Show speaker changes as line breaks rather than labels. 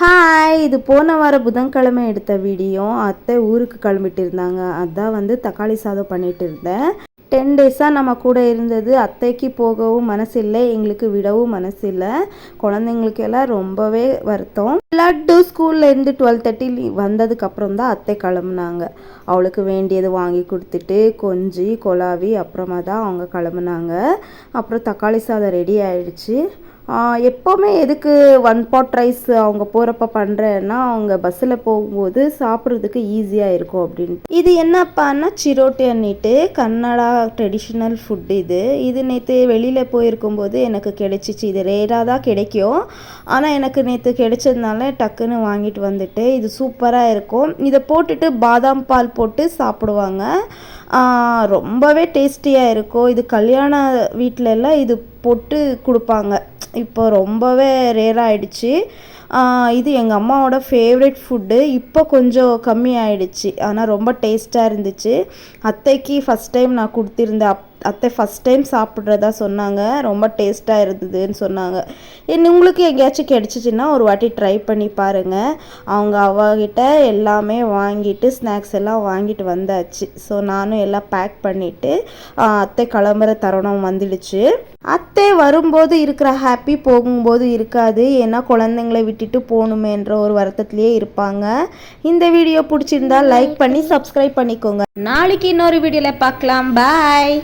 Hi, இது போன வார புதன்கிழமை எடுத்த வீடியோ. அத்தை ஊருக்கு கிளம்பிட்டு இருந்தாங்க. அதான் வந்து தக்காளி சாதம் பண்ணிட்டு இருந்தேன். 10 டேஸாக நம்ம கூட இருந்தது. அத்தைக்கு போகவும் மனசு இல்லை, எங்களுக்கு விடவும் மனசு இல்லை. குழந்தைங்களுக்கு எல்லாம் ரொம்பவே வருத்தம். லட்டு ஸ்கூல்லேருந்து 12:30 வந்ததுக்கப்புறம் தான் அத்தை கிளம்புனாங்க. அவளுக்கு வேண்டியது வாங்கி கொடுத்துட்டு கொஞ்சி கொலாவி அப்புறமா தான் அவங்க கிளம்புனாங்க. அப்புறம் தக்காளி சாதம் ரெடி ஆயிடுச்சு. எப்போவுமே எதுக்கு ஒன் பாட் ரைஸ் அவங்க போகிறப்ப பண்ணுறேன்னா, அவங்க பஸ்ஸில் போகும்போது சாப்பிட்றதுக்கு ஈஸியாக இருக்கும் அப்படின்ட்டு. இது என்னப்பான்னா சிரோட்டி அன்னிட்டு கன்னடா ட்ரெடிஷ்னல் ஃபுட். இது நேற்று வெளியில் போயிருக்கும்போது எனக்கு கிடைச்சிச்சு. இது ரேராக தான் கிடைக்கும், ஆனால் எனக்கு நேற்று கிடைச்சதுனால டக்குன்னு வாங்கிட்டு வந்துட்டு. இது சூப்பராக இருக்கும். இதை போட்டுட்டு பாதாம் பால் போட்டு சாப்பிடுவாங்க. ரொம்பவே டேஸ்டியாக இருக்கும். இது கல்யாண வீட்டிலலாம் இது போட்டு கொடுப்பாங்க. இப்போ ரொம்பவே ரேராக ஆயிடுச்சு. இது எங்கள் அம்மாவோட ஃபேவரெட் ஃபுட்டு. இப்போ கொஞ்சம் கம்மி ஆயிடுச்சு, ஆனால் ரொம்ப டேஸ்ட்டாக இருந்துச்சு. அத்தைக்கு ஃபஸ்ட் டைம் நான் கொடுத்திருந்தேன். அத்தை ஃபஸ்ட் டைம் சாப்பிட்றதா சொன்னாங்க. ரொம்ப டேஸ்ட்டாக இருந்ததுன்னு சொன்னாங்க. உங்களுக்கு எங்கேயாச்சும் கிடச்சிச்சின்னா ஒரு வாட்டி ட்ரை பண்ணி பாருங்கள். அவங்க அவகிட்ட எல்லாமே வாங்கிட்டு ஸ்நாக்ஸ் எல்லாம் வாங்கிட்டு வந்தாச்சு. ஸோ நானும் எல்லாம் பேக் பண்ணிவிட்டு அத்தை கிளம்புற தருணம் வந்துடுச்சு. அத்தை வரும்போது இருக்கிற ஹாப்பி போகும்போது இருக்காது. ஏன்னா குழந்தைங்களை விட்டுட்டு போகணுமேன்ற ஒரு வருத்தத்திலேயே இருப்பாங்க. இந்த வீடியோ பிடிச்சிருந்தா லைக் பண்ணி சப்ஸ்கிரைப் பண்ணிக்கோங்க. நாளைக்கு இன்னொரு வீடியோவில் பார்க்கலாம். பாய்.